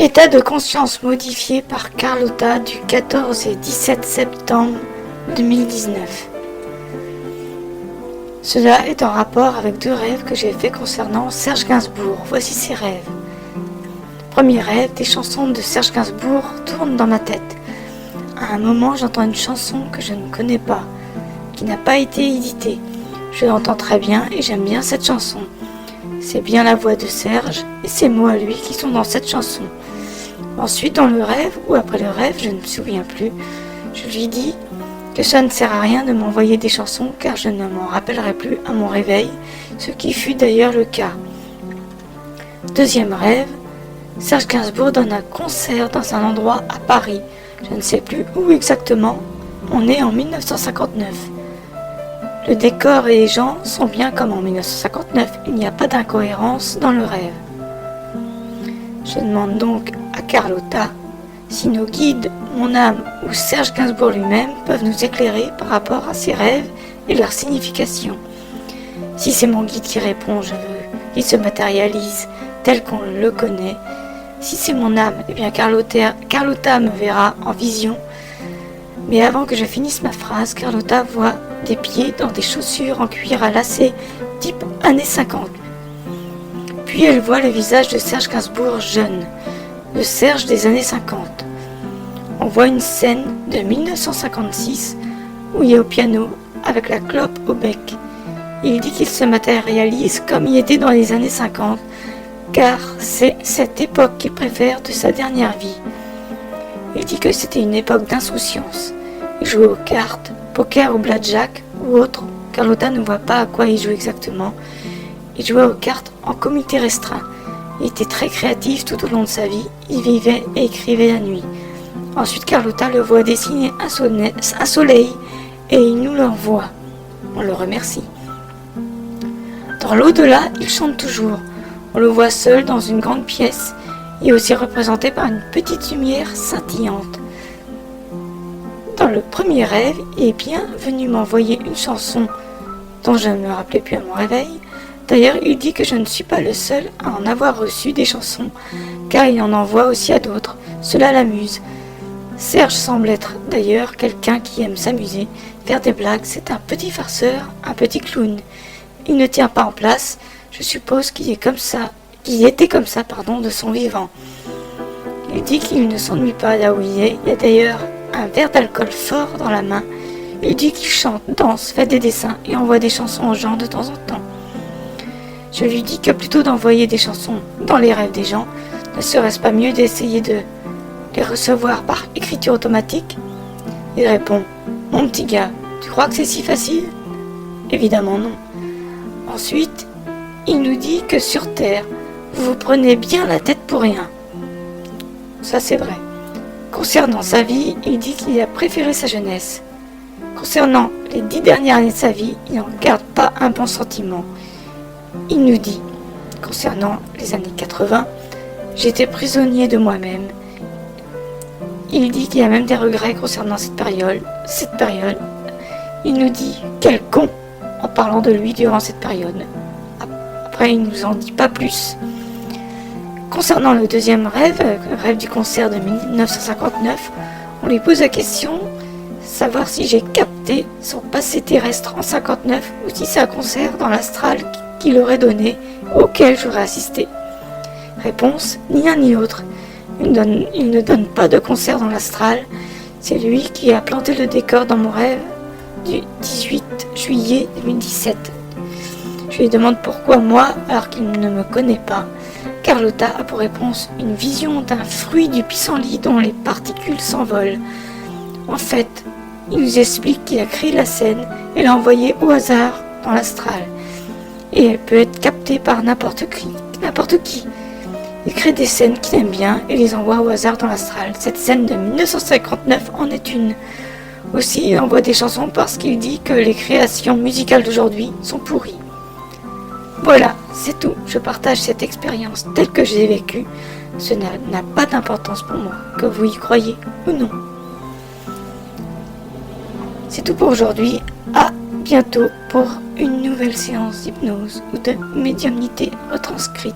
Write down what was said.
État de conscience modifié par Carlotta du 14 et 17 septembre 2019. Cela est en rapport avec 2 rêves que j'ai faits concernant Serge Gainsbourg. Voici ces rêves. Premier rêve, des chansons de Serge Gainsbourg tournent dans ma tête. À un moment, j'entends une chanson que je ne connais pas, qui n'a pas été éditée. Je l'entends très bien et j'aime bien cette chanson. C'est bien la voix de Serge et ses mots à lui qui sont dans cette chanson. Ensuite, dans le rêve, ou après le rêve, je ne me souviens plus, je lui dis que ça ne sert à rien de m'envoyer des chansons car je ne m'en rappellerai plus à mon réveil, ce qui fut d'ailleurs le cas. Deuxième rêve, Serge Gainsbourg donne un concert dans un endroit à Paris. Je ne sais plus où exactement, on est en 1959. Le décor et les gens sont bien comme en 1959, il n'y a pas d'incohérence dans le rêve. Je demande donc à Carlotta si nos guides, mon âme ou Serge Gainsbourg lui-même peuvent nous éclairer par rapport à ces rêves et leur signification. Si c'est mon guide qui répond, je veux qu'il se matérialise tel qu'on le connaît. Si c'est mon âme, eh bien Carlotta me verra en vision. Mais avant que je finisse ma phrase, Carlotta voit des pieds dans des chaussures en cuir à lacets type années 50. Puis elle voit le visage de Serge Gainsbourg jeune, le Serge des années 50. On voit une scène de 1956 où il est au piano avec la clope au bec. Il dit qu'il se matérialise comme il était dans les années 50, car c'est cette époque qu'il préfère de sa dernière vie. Il dit que c'était une époque d'insouciance. Il jouait aux cartes, poker ou blackjack ou autre. Carlotta ne voit pas à quoi il joue exactement. Il jouait aux cartes en comité restreint. Il était très créatif tout au long de sa vie. Il vivait et écrivait la nuit. Ensuite, Carlotta le voit dessiner un soleil et il nous l'envoie. On le remercie. Dans l'au-delà, il chante toujours. On le voit seul dans une grande pièce et aussi représenté par une petite lumière scintillante. Dans le premier rêve, il est bien venu m'envoyer une chanson dont je ne me rappelais plus à mon réveil. D'ailleurs, il dit que je ne suis pas le seul à en avoir reçu des chansons, car il en envoie aussi à d'autres. Cela l'amuse. Serge semble être d'ailleurs quelqu'un qui aime s'amuser, faire des blagues. C'est un petit farceur, un petit clown. Il ne tient pas en place. Je suppose qu'il était comme ça de son vivant. Il dit qu'il ne s'ennuie pas là où il est. Il y a d'ailleurs un verre d'alcool fort dans la main. Il dit qu'il chante, danse, fait des dessins et envoie des chansons aux gens de temps en temps. Je lui dis que plutôt d'envoyer des chansons dans les rêves des gens, ne serait-ce pas mieux d'essayer de les recevoir par écriture automatique? Il répond: « Mon petit gars, tu crois que c'est si facile ?» Évidemment non. Ensuite, il nous dit que sur Terre, vous vous prenez bien la tête pour rien. Ça c'est vrai. Concernant sa vie, il dit qu'il a préféré sa jeunesse. Concernant les 10 dernières années de sa vie, il n'en garde pas un bon sentiment. Il nous dit, concernant les années 80, j'étais prisonnier de moi-même. Il dit qu'il a même des regrets concernant cette période. Il nous dit, quel con, en parlant de lui durant cette période. Après, il ne nous en dit pas plus. Concernant le deuxième rêve, le rêve du concert de 1959, on lui pose la question, savoir si j'ai capté son passé terrestre en 59 ou si c'est un concert dans l'astral qu'il aurait donné, auquel j'aurais assisté. Réponse, ni l'un ni l'autre. Il ne donne pas de concert dans l'astral. C'est lui qui a planté le décor dans mon rêve du 18 juillet 2017. Je lui demande pourquoi moi, alors qu'il ne me connaît pas. Carlotta a pour réponse une vision d'un fruit du pissenlit dont les particules s'envolent. En fait, il nous explique qu'il a créé la scène et l'a envoyée au hasard dans l'astral. Et elle peut être captée par n'importe qui. Il crée des scènes qu'il aime bien et les envoie au hasard dans l'astral. Cette scène de 1959 en est une. Aussi, il envoie des chansons parce qu'il dit que les créations musicales d'aujourd'hui sont pourries. Voilà, c'est tout. Je partage cette expérience telle que j'ai vécue. Cela n'a pas d'importance pour moi, que vous y croyez ou non. C'est tout pour aujourd'hui. À bientôt pour une nouvelle séance d'hypnose ou de médiumnité retranscrite.